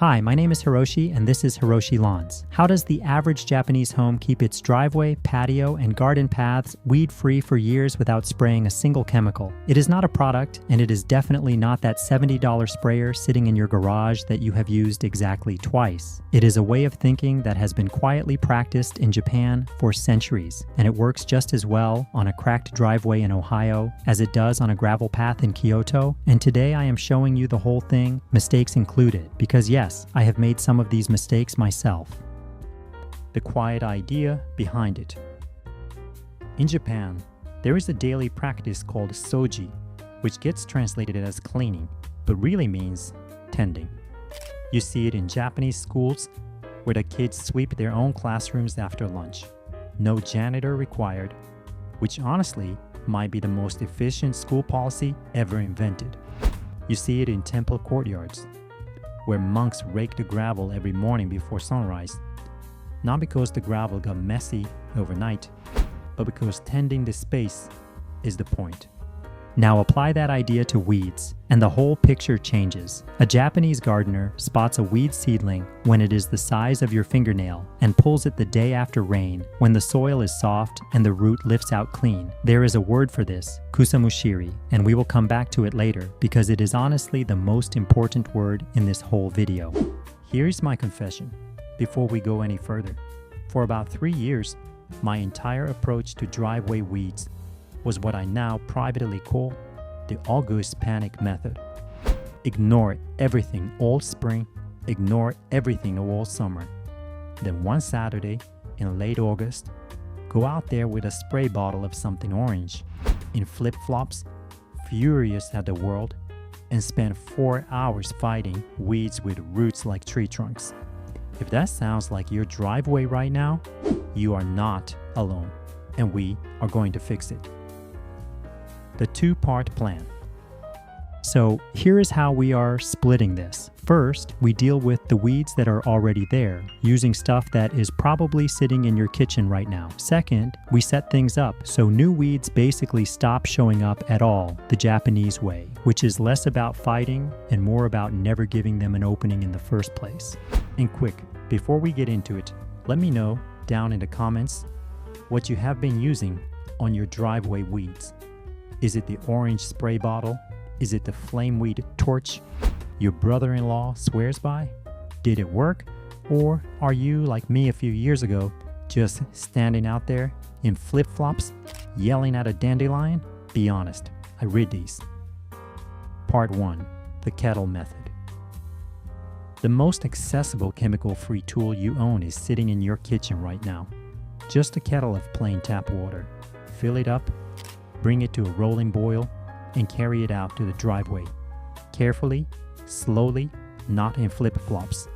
Hi, my name is Hiroshi and this is Hiroshi Lawns. How does the average Japanese home keep its driveway, patio, and garden paths weed-free for years without spraying a single chemical? It is not a product, and it is definitely not that $70 sprayer sitting in your garage that you have used exactly twice. It is a way of thinking that has been quietly practiced in Japan for centuries, and it works just as well on a cracked driveway in Ohio as it does on a gravel path in Kyoto. And today I am showing you the whole thing, mistakes included, because yes, I have made some of these mistakes myself. The quiet idea behind it. In Japan, there is a daily practice called soji, which gets translated as cleaning, but really means tending. You see it in Japanese schools where the kids sweep their own classrooms after lunch. No janitor required, which honestly might be the most efficient school policy ever invented. You see it in temple courtyards, where monks rake the gravel every morning before sunrise, not because the gravel got messy overnight, but because tending the space is the point. Now apply that idea to weeds, and the whole picture changes. A Japanese gardener spots a weed seedling when it is the size of your fingernail and pulls it the day after rain, when the soil is soft and the root lifts out clean. There is a word for this, kusamushiri, and we will come back to it later because it is honestly the most important word in this whole video. Here's my confession, before we go any further. For about 3 years, my entire approach to driveway weeds was what I now privately call the August panic method. Ignore everything all spring, ignore everything all summer. Then one Saturday in late August, go out there with a spray bottle of something orange, in flip-flops, furious at the world, and spend 4 hours fighting weeds with roots like tree trunks. If that sounds like your driveway right now, you are not alone, and we are going to fix it. The two-part plan. So here is how we are splitting this. First, we deal with the weeds that are already there, using stuff that is probably sitting in your kitchen right now. Second, we set things up so new weeds basically stop showing up at all, the Japanese way, which is less about fighting and more about never giving them an opening in the first place. And quick, before we get into it, let me know down in the comments what you have been using on your driveway weeds. Is it the orange spray bottle? Is it the flame weed torch your brother-in-law swears by? Did it work? Or are you, like me a few years ago, just standing out there in flip-flops, yelling at a dandelion? Be honest, I read these. Part 1. The kettle method. The most accessible chemical-free tool you own is sitting in your kitchen right now. Just a kettle of plain tap water. Fill it up, bring it to a rolling boil, and carry it out to the driveway. Carefully, slowly, not in flip-flops.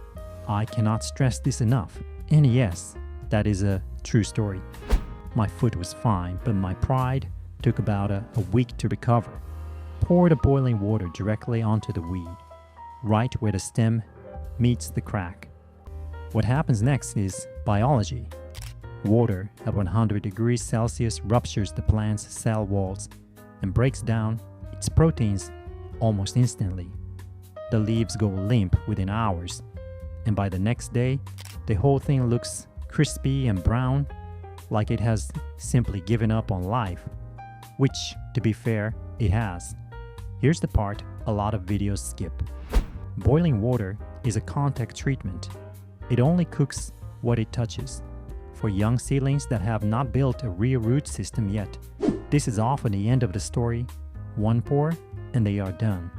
I cannot stress this enough. And yes, that is a true story. My foot was fine, but my pride took about a week to recover. Pour the boiling water directly onto the weed, right where the stem meets the crack. What happens next is biology. Water at 100 degrees Celsius ruptures the plant's cell walls and breaks down its proteins almost instantly. The leaves go limp within hours, and by the next day, the whole thing looks crispy and brown, like it has simply given up on life, which, to be fair, it has. Here's the part a lot of videos skip. Boiling water is a contact treatment. It only cooks what it touches. For young seedlings that have not built a real root system yet, this is often the end of the story. One pour, and they are done.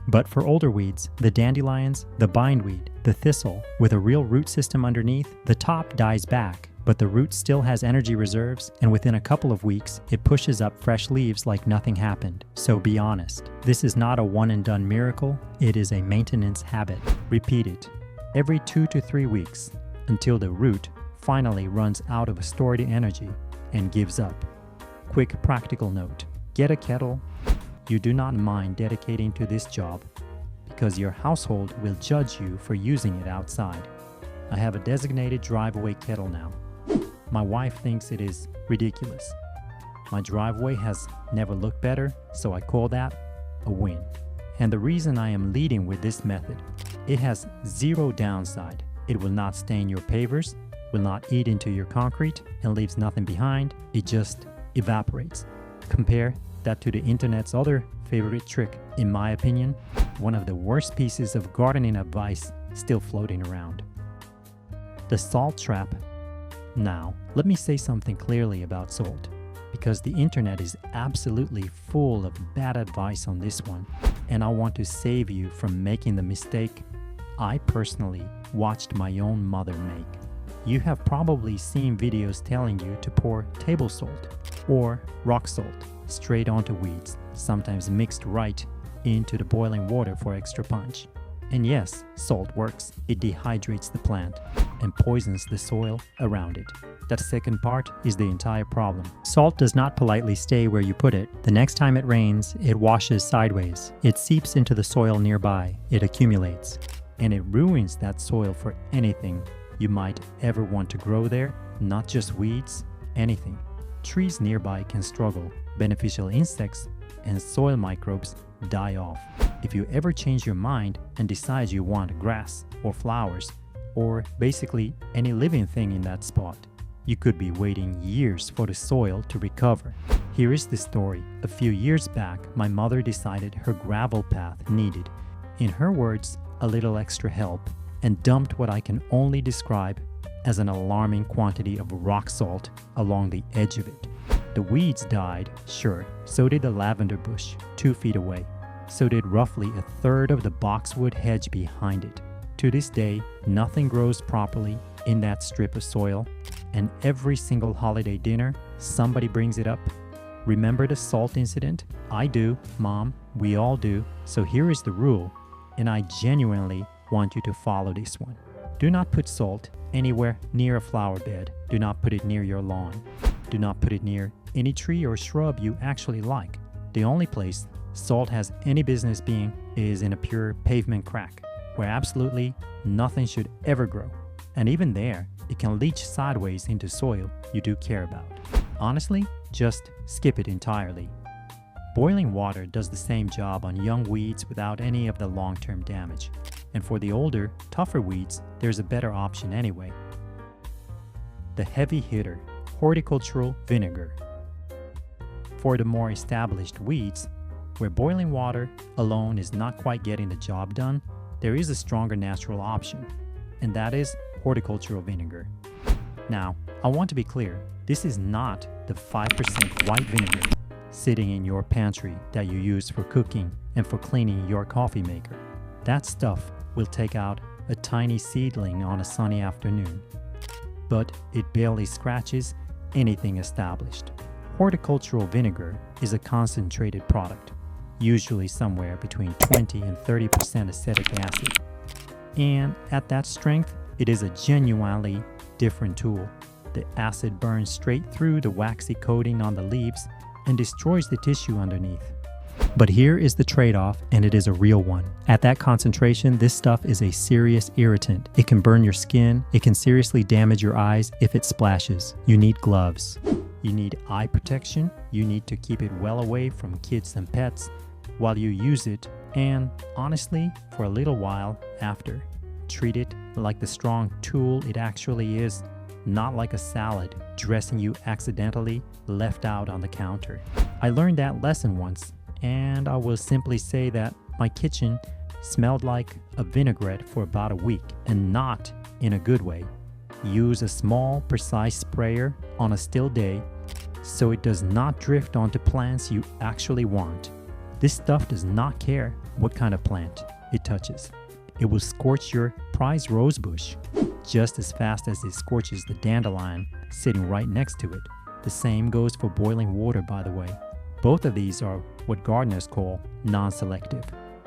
But for older weeds, the dandelions, the bindweed, the thistle, with a real root system underneath, the top dies back, but the root still has energy reserves, and within a couple of weeks, it pushes up fresh leaves like nothing happened. So be honest. This is not a one-and-done miracle, it is a maintenance habit. Repeat it every 2 to 3 weeks until the root finally runs out of stored energy and gives up. Quick practical note. Get a kettle you do not mind dedicating to this job because your household will judge you for using it outside. I have a designated driveway kettle now. My wife thinks it is ridiculous. My driveway has never looked better, so I call that a win. And the reason I am leading with this method It has zero downside. It will not stain your pavers, will not eat into your concrete, and leaves nothing behind. It just evaporates. Compare that to the internet's other favorite trick. In my opinion, one of the worst pieces of gardening advice still floating around. The salt trap. Now, let me say something clearly about salt, because the internet is absolutely full of bad advice on this one, and I want to save you from making the mistake I personally watched my own mother make. You have probably seen videos telling you to pour table salt or rock salt straight onto weeds, sometimes mixed right into the boiling water for extra punch. And yes, salt works. It dehydrates the plant and poisons the soil around it. That second part is the entire problem. Salt does not politely stay where you put it. The next time it rains, it washes sideways. It seeps into the soil nearby. It accumulates. And it ruins that soil for anything you might ever want to grow there, not just weeds, anything. Trees nearby can struggle. Beneficial insects and soil microbes die off. If you ever change your mind and decide you want grass or flowers, or basically any living thing in that spot, you could be waiting years for the soil to recover. Here is the story. A few years back, my mother decided her gravel path needed, in her words, a little extra help, and dumped what I can only describe as an alarming quantity of rock salt along the edge of it. The weeds died, sure, so did the lavender bush 2 feet away. So did roughly a third of the boxwood hedge behind it. To this day, nothing grows properly in that strip of soil, and every single holiday dinner, somebody brings it up. Remember the salt incident? I do, Mom, we all do. So here is the rule, and I genuinely want you to follow this one. Do not put salt anywhere near a flower bed. Do not put it near your lawn. Do not put it near any tree or shrub you actually like. The only place salt has any business being is in a pure pavement crack, where absolutely nothing should ever grow. And even there, it can leach sideways into soil you do care about. Honestly, just skip it entirely. Boiling water does the same job on young weeds without any of the long-term damage. And for the older, tougher weeds, there's a better option anyway. The heavy hitter, horticultural vinegar. For the more established weeds, where boiling water alone is not quite getting the job done, there is a stronger natural option, and that is horticultural vinegar. Now, I want to be clear, this is not the 5% white vinegar sitting in your pantry that you use for cooking and for cleaning your coffee maker. That stuff will take out a tiny seedling on a sunny afternoon, but it barely scratches anything established. Horticultural vinegar is a concentrated product, usually somewhere between 20 and 30% acetic acid. And at that strength, it is a genuinely different tool. The acid burns straight through the waxy coating on the leaves and destroys the tissue underneath. But here is the trade-off, and it is a real one. At that concentration, this stuff is a serious irritant. It can burn your skin. It can seriously damage your eyes if it splashes. You need gloves. You need eye protection. You need to keep it well away from kids and pets while you use it, and honestly, for a little while after. Treat it like the strong tool it actually is, not like a salad dressing you accidentally left out on the counter. I learned that lesson once, and I will simply say that my kitchen smelled like a vinaigrette for about a week, and not in a good way. Use a small, precise sprayer on a still day so it does not drift onto plants you actually want. This stuff does not care what kind of plant it touches. It will scorch your prized rose bush just as fast as it scorches the dandelion sitting right next to it. The same goes for boiling water, by the way. Both of these are what gardeners call non-selective.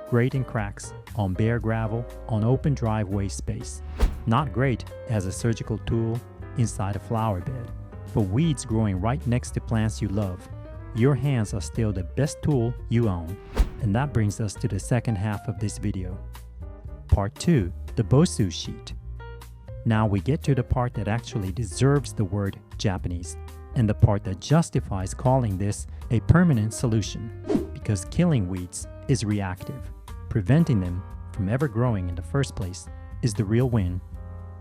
Great in cracks, on bare gravel, on open driveway space. Not great as a surgical tool inside a flower bed. For weeds growing right next to plants you love, your hands are still the best tool you own. And that brings us to the second half of this video. Part 2, the Bosu sheet. Now we get to the part that actually deserves the word Japanese, and the part that justifies calling this a permanent solution, because killing weeds is reactive. Preventing them from ever growing in the first place is the real win,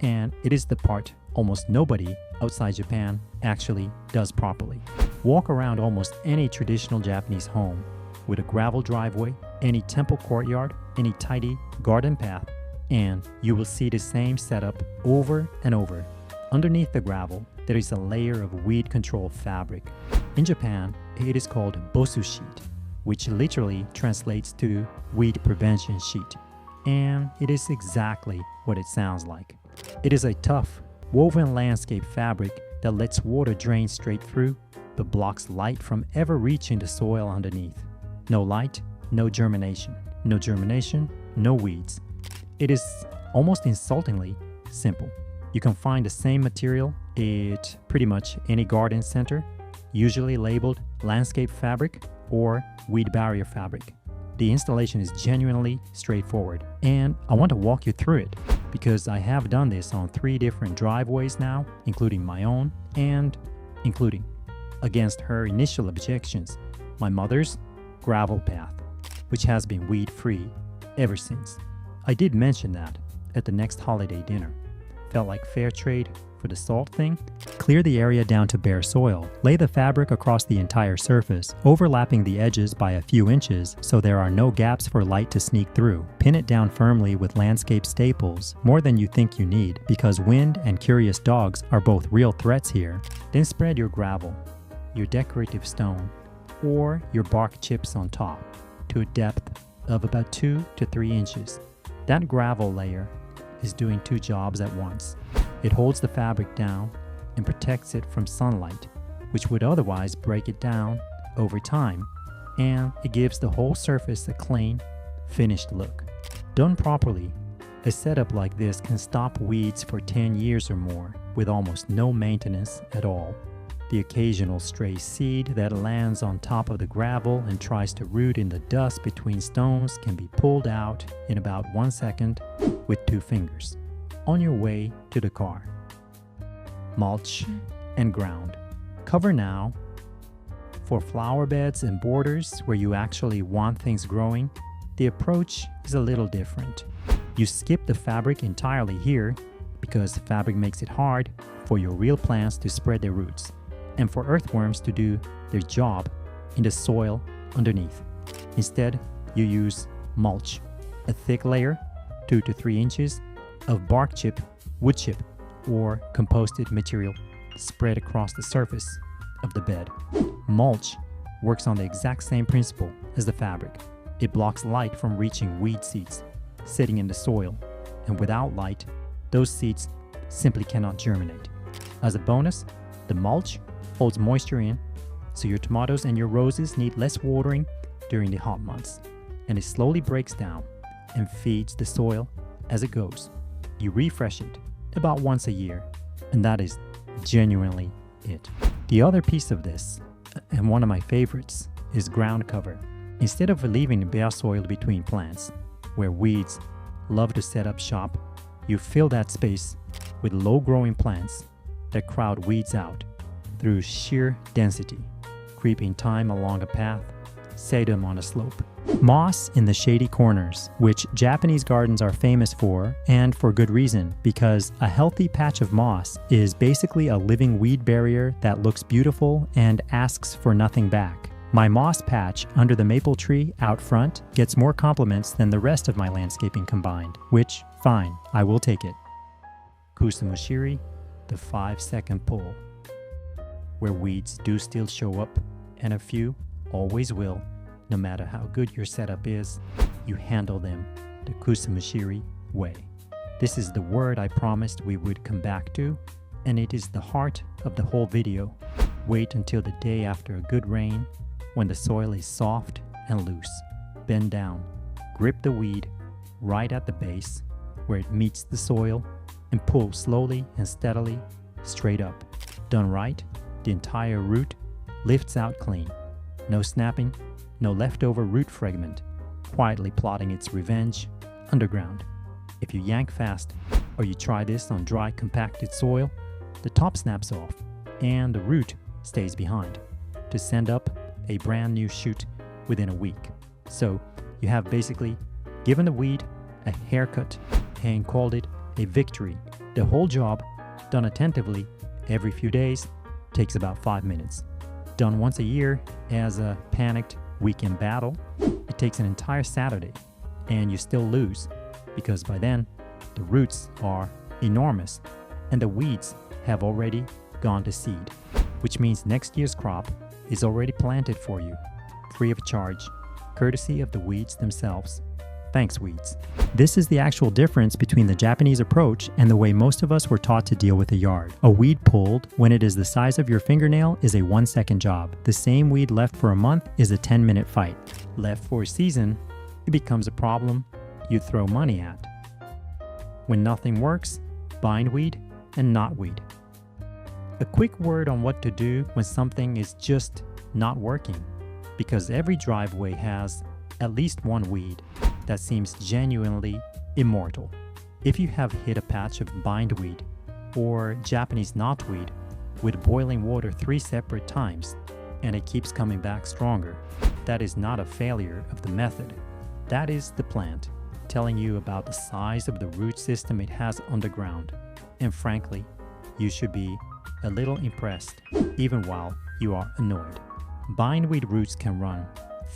and it is the part almost nobody outside Japan actually does properly. Walk around almost any traditional Japanese home with a gravel driveway, any temple courtyard, any tidy garden path, and you will see the same setup over and over. Underneath the gravel, there is a layer of weed control fabric. In Japan, it is called bosu sheet, which literally translates to weed prevention sheet. And it is exactly what it sounds like. It is a tough, woven landscape fabric that lets water drain straight through, but blocks light from ever reaching the soil underneath. No light, no germination. No germination, no weeds. It is almost insultingly simple. You can find the same material at pretty much any garden center, usually labeled landscape fabric or weed barrier fabric. The installation is genuinely straightforward, and I want to walk you through it because I have done this on 3 different driveways now, including my own and including, against her initial objections, my mother's gravel path, which has been weed-free ever since. I did mention that at the next holiday dinner. Felt like fair trade for the salt thing. Clear the area down to bare soil. Lay the fabric across the entire surface, overlapping the edges by a few inches so there are no gaps for light to sneak through. Pin it down firmly with landscape staples, more than you think you need, because wind and curious dogs are both real threats here. Then spread your gravel, your decorative stone, or your bark chips on top to a depth of about 2 to 3 inches. That gravel layer is doing 2 jobs at once. It holds the fabric down and protects it from sunlight, which would otherwise break it down over time, and it gives the whole surface a clean, finished look. Done properly, a setup like this can stop weeds for 10 years or more with almost no maintenance at all. The occasional stray seed that lands on top of the gravel and tries to root in the dust between stones can be pulled out in about 1 second with 2 fingers. On your way to the car. Mulch and ground. Cover now. For flower beds and borders where you actually want things growing, the approach is a little different. You skip the fabric entirely here because fabric makes it hard for your real plants to spread their roots and for earthworms to do their job in the soil underneath. Instead, you use mulch, a thick layer, 2 to 3 inches, of bark chip, wood chip, or composted material spread across the surface of the bed. Mulch works on the exact same principle as the fabric. It blocks light from reaching weed seeds sitting in the soil, and without light, those seeds simply cannot germinate. As a bonus, the mulch holds moisture in, so your tomatoes and your roses need less watering during the hot months, and it slowly breaks down and feeds the soil as it goes. You refresh it about once a year, and that is genuinely it. The other piece of this, and one of my favorites, is ground cover. Instead of leaving bare soil between plants, where weeds love to set up shop, you fill that space with low-growing plants that crowd weeds out through sheer density, creeping time along a path, sedum on a slope. Moss in the shady corners, which Japanese gardens are famous for, and for good reason, because a healthy patch of moss is basically a living weed barrier that looks beautiful and asks for nothing back. My moss patch under the maple tree out front gets more compliments than the rest of my landscaping combined, which, fine, I will take it. Kusumushiri, the 5-second pull. Where weeds do still show up, and a few always will, no matter how good your setup is, you handle them the Kusumushiri way. This is the word I promised we would come back to, and it is the heart of the whole video. Wait until the day after a good rain, when the soil is soft and loose. Bend down, grip the weed right at the base where it meets the soil, and pull slowly and steadily straight up. Done right, the entire root lifts out clean. No snapping, no leftover root fragment, quietly plotting its revenge underground. If you yank fast, or you try this on dry compacted soil, the top snaps off, and the root stays behind, to send up a brand new shoot within a week. So you have basically given the weed a haircut, and called it a victory. The whole job, done attentively every few days, takes about 5 minutes. Done once a year as a panicked weekend battle, it takes an entire Saturday, and you still lose because by then the roots are enormous and the weeds have already gone to seed, which means next year's crop is already planted for you, free of charge, courtesy of the weeds themselves. Thanks, weeds. This is the actual difference between the Japanese approach and the way most of us were taught to deal with a yard. A weed pulled when it is the size of your fingernail is a 1-second job. The same weed left for a month is a 10-minute fight. Left for a season, it becomes a problem you throw money at. When nothing works, bindweed and knotweed. A quick word on what to do when something is just not working, because every driveway has at least one weed that seems genuinely immortal. If you have hit a patch of bindweed or Japanese knotweed with boiling water 3 separate times and it keeps coming back stronger, that is not a failure of the method. That is the plant telling you about the size of the root system it has underground. And frankly, you should be a little impressed, even while you are annoyed. Bindweed roots can run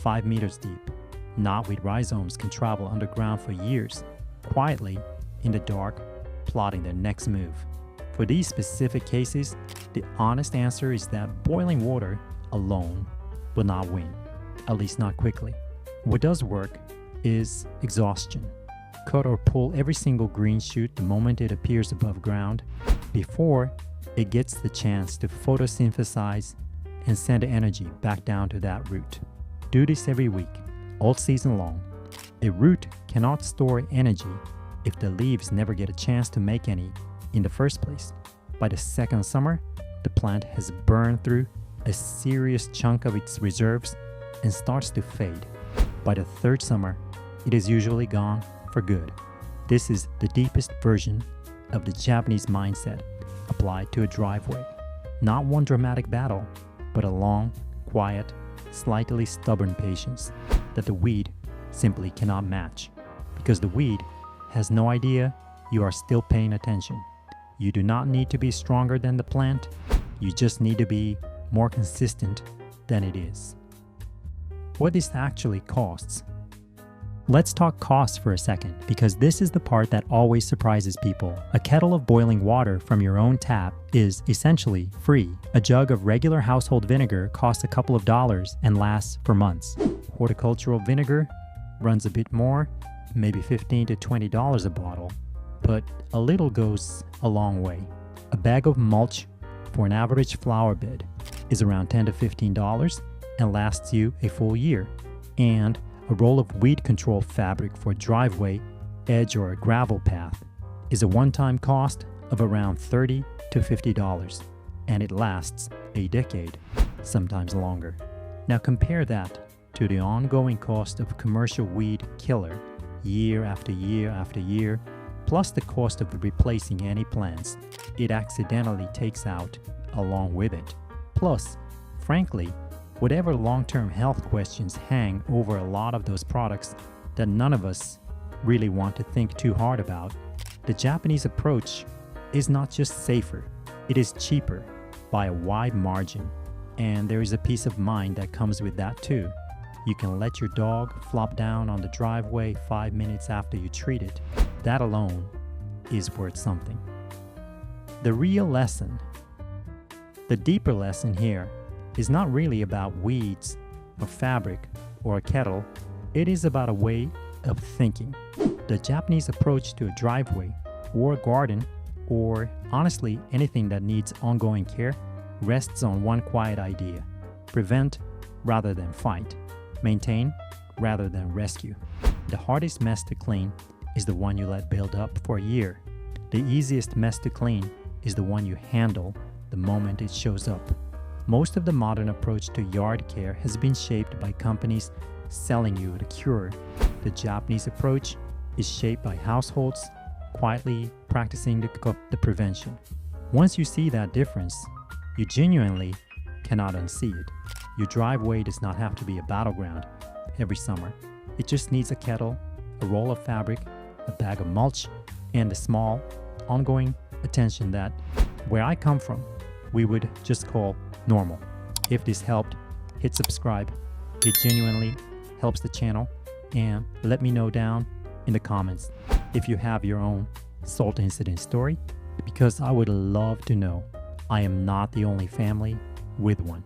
5 meters deep. Knotweed rhizomes can travel underground for years, quietly, in the dark, plotting their next move. For these specific cases, the honest answer is that boiling water alone will not win, at least not quickly. What does work is exhaustion. Cut or pull every single green shoot the moment it appears above ground, before it gets the chance to photosynthesize and send energy back down to that root. Do this every week, all season long. A root cannot store energy if the leaves never get a chance to make any in the first place. By the second summer, the plant has burned through a serious chunk of its reserves and starts to fade. By the third summer, it is usually gone for good. This is the deepest version of the Japanese mindset applied to a driveway. Not one dramatic battle, but a long, quiet, slightly stubborn patience that the weed simply cannot match, because the weed has no idea you are still paying attention. You do not need to be stronger than the plant, you just need to be more consistent than it is. What this actually costs? Let's talk costs for a second, because this is the part that always surprises people. A kettle of boiling water from your own tap is essentially free. A jug of regular household vinegar costs a couple of dollars and lasts for months. Horticultural vinegar runs a bit more, maybe $15 to $20 a bottle, but a little goes a long way. A bag of mulch for an average flower bed is around $10 to $15 and lasts you a full year. And a roll of weed control fabric for a driveway, edge, or a gravel path is a one-time cost of around $30 to $50, and it lasts a decade, sometimes longer. Now compare that to the ongoing cost of commercial weed killer year after year after year, plus the cost of replacing any plants it accidentally takes out along with it. Plus, frankly, whatever long-term health questions hang over a lot of those products that none of us really want to think too hard about, the Japanese approach is not just safer, it is cheaper by a wide margin. And there is a peace of mind that comes with that too. You can let your dog flop down on the driveway 5 minutes after you treat it. That alone is worth something. The real lesson, the deeper lesson here, is not really about weeds or fabric or a kettle. It is about a way of thinking. The Japanese approach to a driveway or a garden, or honestly anything that needs ongoing care, rests on one quiet idea: prevent rather than fight, maintain rather than rescue. The hardest mess to clean is the one you let build up for a year. The easiest mess to clean is the one you handle the moment it shows up. Most of the modern approach to yard care has been shaped by companies selling you the cure. The Japanese approach is shaped by households quietly practicing the prevention. Once you see that difference, you genuinely cannot unsee it. Your driveway does not have to be a battleground every summer. It just needs a kettle, a roll of fabric, a bag of mulch, and the small, ongoing attention that, where I come from, we would just call normal. If this helped, hit subscribe. It genuinely helps the channel, and let me know down in the comments if you have your own salt incident story, because I would love to know. I am not the only family with one.